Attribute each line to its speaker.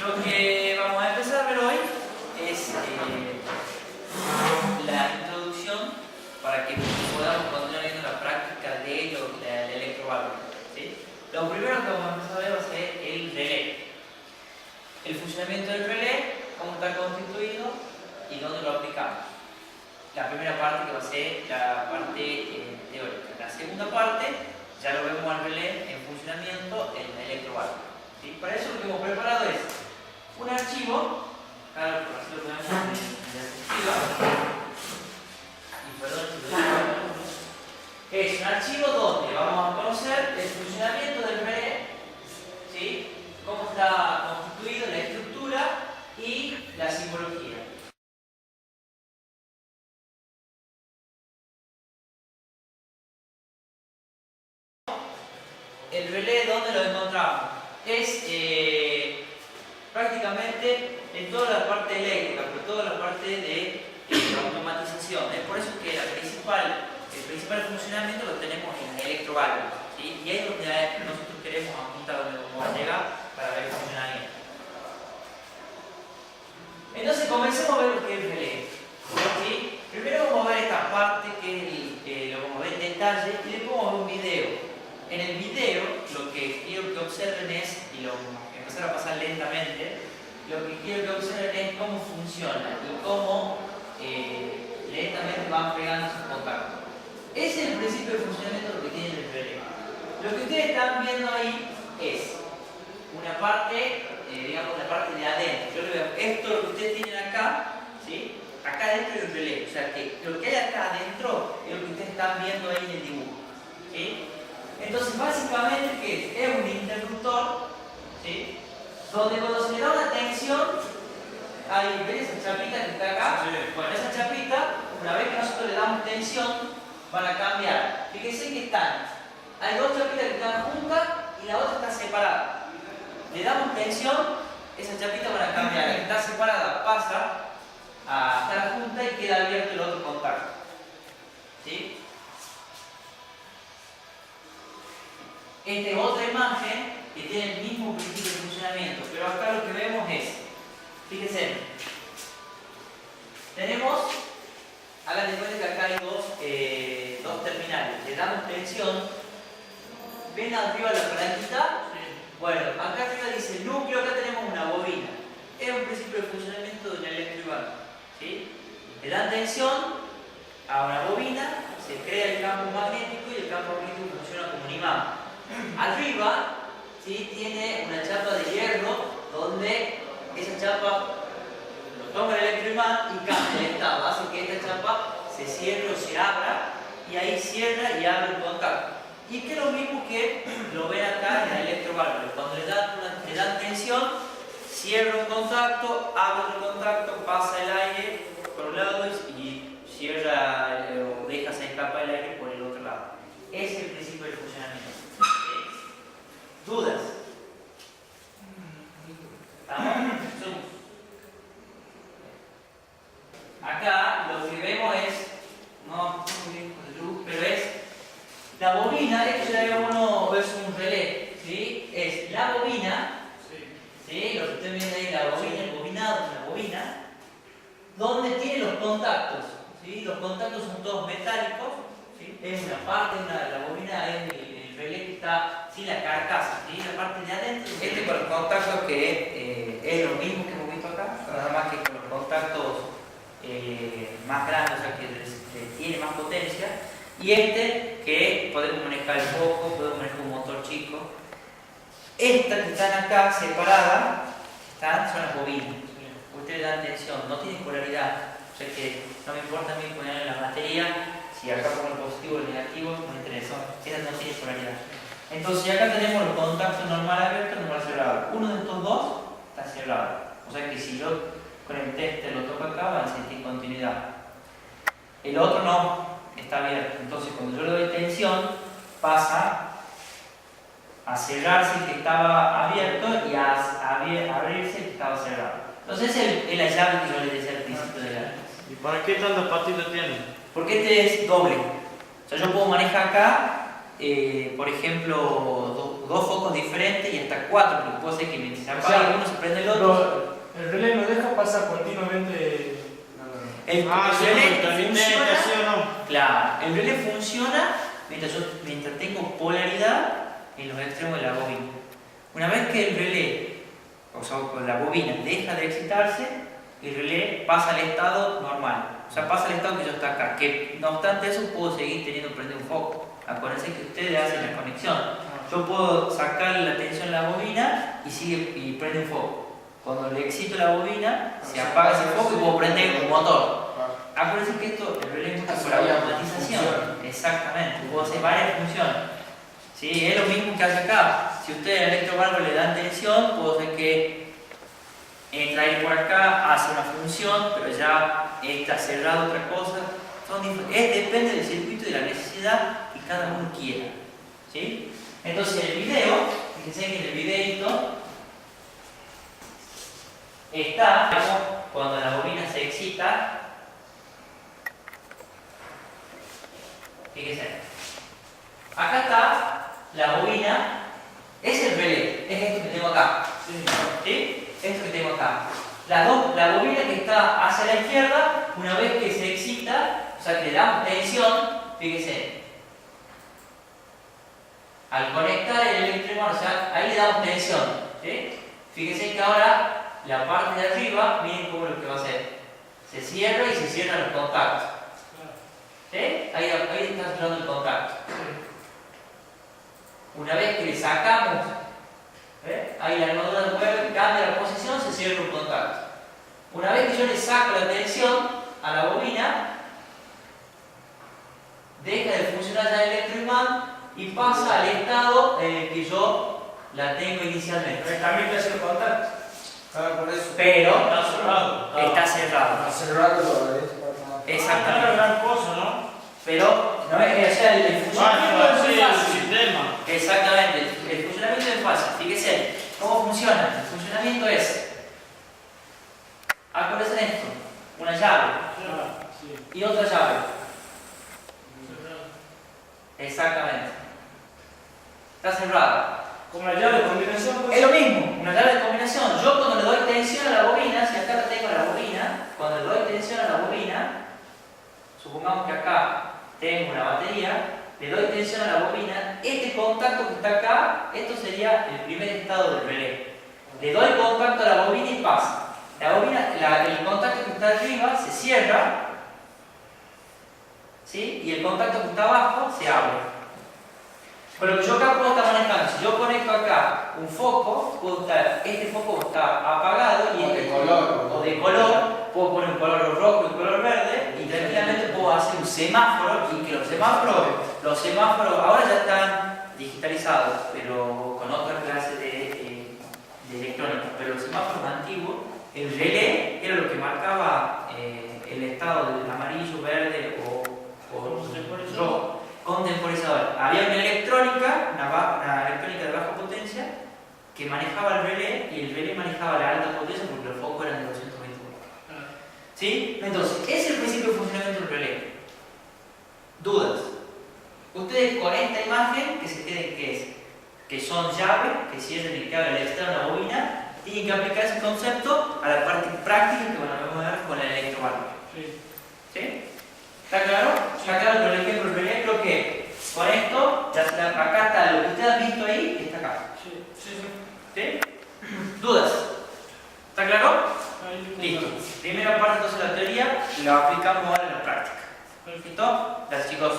Speaker 1: Lo que vamos a empezar a ver hoy es la introducción para que podamos continuar viendo la práctica del electroválvulo, ¿sí? Lo primero que vamos a empezar a ver va a ser el relé. El funcionamiento del relé, cómo está constituido y dónde lo aplicamos. La primera parte que va a ser la parte teórica. La segunda parte ya lo vemos al relé en funcionamiento en el electroválvulo, ¿sí? Para eso lo que hemos preparado es un archivo, claro, por así lo ponemos en diapositiva, y perdón si lo digo, es un archivo donde vamos a conocer el funcionamiento del relé, ¿sí? Cómo está constituido, la estructura y la simbología. El relé, ¿dónde lo encontramos? Es prácticamente en toda la parte eléctrica, por toda la parte de automatización. Es por eso que el principal funcionamiento lo tenemos en el electroválvulo, ¿sí? Y ahí es donde nosotros queremos apuntar, donde vamos a llegar para ver el funcionamiento. Entonces comencemos a ver lo que es el relé, ¿sí? Primero vamos a ver esta parte que lo vamos a ver en detalle y después vamos a ver un video. En el video lo que quiero que observen es, y lo vamos a empezar a pasar lentamente, lo que quiero que observen es cómo funciona y cómo lentamente van pegando sus contactos. Ese es el principio de funcionamiento de lo que tiene el relé. Lo que ustedes están viendo ahí es una parte, digamos, la parte de adentro. Yo le veo esto, lo que ustedes tienen acá, ¿sí? Acá adentro hay un relé, o sea que lo que hay acá adentro es lo que ustedes están viendo ahí en el dibujo, ¿sí? Entonces, básicamente, ¿qué es? Es un interruptor, ¿sí? Donde cuando se le da una tensión, hay, ¿ven esa chapita que está acá? Sí. Bueno, esa chapita, una vez que nosotros le damos tensión, van a cambiar. Fíjense que hay dos chapitas que están juntas y la otra está separada. Le damos tensión, esas chapitas van a cambiar. La que está separada pasa a estar junta y queda abierto el otro contacto, ¿sí? Esta es otra imagen que tiene el mismo principio de funcionamiento, pero acá lo que vemos es, fíjense, tenemos, hagan de cuenta que acá hay dos terminales, le damos tensión, ¿ven arriba la palanquita? Bueno, acá arriba dice núcleo, acá tenemos una bobina, es un principio de funcionamiento de un electroválvulo, ¿sí? Le dan tensión a una bobina, se crea el campo magnético y el campo magnético funciona como un imán. Arriba, ¿sí? Tiene una chapa de hierro donde esa chapa lo toma el electroimán y cambia el estado, hace que esta chapa se cierre o se abra y ahí cierra y abre el contacto. Y que es lo mismo que lo ven acá en el electroválvulo. Cuando le dan tensión, cierra un contacto, abre otro contacto, pasa el aire por un lado y cierra o deja se escapa el aire por el otro lado. Ese es el principio del funcionamiento. ¿Dudas? ¿Estamos? Acá lo que vemos es, no muy bien con el luz, pero es la bobina, esto ya es un relé, ¿sí? Es la bobina, ¿sí? Lo que ustedes ven ahí, la bobina, el bobinado de la bobina, donde tiene los contactos, ¿sí? Los contactos son todos metálicos, ¿sí? Es una parte, la bobina es el relé que está sin la carcasa, ¿sí? La parte de adentro. Con los contactos que es lo mismo que hemos visto acá, nada más que con los contactos más grandes, o sea que tiene más potencia. Y que podemos manejar el foco, podemos manejar un motor chico. Estas que están acá separadas son las bobinas. Ustedes dan tensión, no tienen polaridad. O sea que no me importa a mí poner en la batería si acá pongo el positivo o el negativo, no me interesa. Estas no tienen polaridad. Entonces acá tenemos los contactos normal abierto y normal cerrado. Uno de estos dos está cerrado. O sea que si yo con el tester lo toco acá, van a sentir continuidad. El otro no, está abierto. Entonces cuando yo le doy tensión, pasa a cerrarse el que estaba abierto y a abrirse el que estaba cerrado. Entonces es la llave que yo les decía al principio de la clase.
Speaker 2: ¿Y para qué tantos patitos tienen?
Speaker 1: Porque este es doble. O sea, yo puedo manejar acá por ejemplo, dos focos diferentes y hasta 4, porque puede ser que mientras se apaga uno se prende el otro.
Speaker 2: El relé no deja pasar continuamente.
Speaker 1: El relé funciona, claro, el relé funciona mientras tengo polaridad en los extremos de la bobina. Una vez que el relé, o sea, la bobina deja de excitarse, el relé pasa al estado normal. O sea, pasa al estado que yo está acá. Que no obstante eso, puedo seguir teniendo prendido un foco. Acuérdense que ustedes hacen la conexión. Yo puedo sacarle la tensión a la bobina y prende un foco. Cuando le excito la bobina, se apaga ese foco y puedo prender un motor. Acuérdense que esto, el relé es mucho por automatización. Exactamente, puedo hacer varias funciones. ¿Sí? Es lo mismo que hace acá. Si ustedes al electrobarco le dan tensión, puedo hacer que entra ahí por acá, hace una función, pero ya está cerrado otra cosa. Depende del circuito y de la necesidad que cada uno quiera. ¿Sí? Entonces el video, fíjense que en el videito está cuando la bobina se excita. Fíjense. Acá está la bobina, es el relé, es esto que tengo acá. ¿Sí? Esto que tengo acá. La bobina que está hacia la izquierda, una vez que se excita, o sea que le damos tensión, fíjense. Al conectar el electroimán, o sea, ahí le damos tensión. ¿Sí? Fíjense que ahora la parte de arriba, miren cómo lo que va a hacer. Se cierra y se cierran los contactos. ¿Sí? Ahí está cerrando el contacto. Una vez que le sacamos, ahí la armadura mueve, cambia la posición, se cierra un contacto. Una vez que yo le saco la tensión a la bobina, deja de funcionar ya el electroimán y pasa al estado en el que yo la tengo inicialmente.
Speaker 2: Pero también te hace el contacto.
Speaker 3: Por eso.
Speaker 1: Pero
Speaker 2: Está cerrado.
Speaker 1: está cerrado.
Speaker 3: Está cerrado todavía.
Speaker 1: Exactamente.
Speaker 2: Gran cosa, ¿no?
Speaker 1: Pero no es que sea el funcionamiento es muy
Speaker 2: el
Speaker 1: fácil.
Speaker 2: sistema.
Speaker 1: Exactamente, el funcionamiento es fácil. Fíjese, ¿cómo funciona? El funcionamiento es, acuérdense esto, una llave y otra llave. Exactamente. Está cerrada.
Speaker 2: Como la llave de combinación, pues.
Speaker 1: Es lo mismo, una llave de combinación. Yo cuando le doy tensión a la bobina, si acá tengo la bobina, cuando le doy tensión a la bobina, supongamos que acá tengo una batería, le doy tensión a la bobina, este contacto que está acá, esto sería el primer estado del relé. Le doy contacto a la bobina y pasa. La bobina, el contacto que está arriba se cierra, ¿sí? Y el contacto que está abajo se abre. Con lo que yo acá puedo estar manejando, si yo conecto acá un foco, este foco está apagado y o de color, puedo poner un color rojo y un color verde y tranquilamente puedo hacer un semáforo y que los semáforos ahora ya están digitalizados, pero con otra clase de electrónica, pero los semáforos antiguos, el relé era lo que marcaba el estado del amarillo, verde o rojo. Contemporizador. Había una electrónica de baja potencia que manejaba el relé y el relé manejaba la alta potencia porque los focos eran de 220 voltios. ¿Sí? Entonces, ese es el principio de funcionamiento del relé. ¿Dudas? Ustedes con esta imagen que se queden que son llaves que cierran y que abren el externo de la bobina, tienen que aplicar ese concepto a la parte práctica que van a ver con el electrobarco. ¿Sí? ¿Está claro? ¿Está claro con el ejemplo del relé? Creo que con esto, acá está lo que ustedes han visto ahí, está acá. ¿Sí? ¿Dudas? ¿Está claro? Listo. Primera parte entonces de la teoría, la aplicamos ahora en la práctica. ¿Listo? Gracias chicos.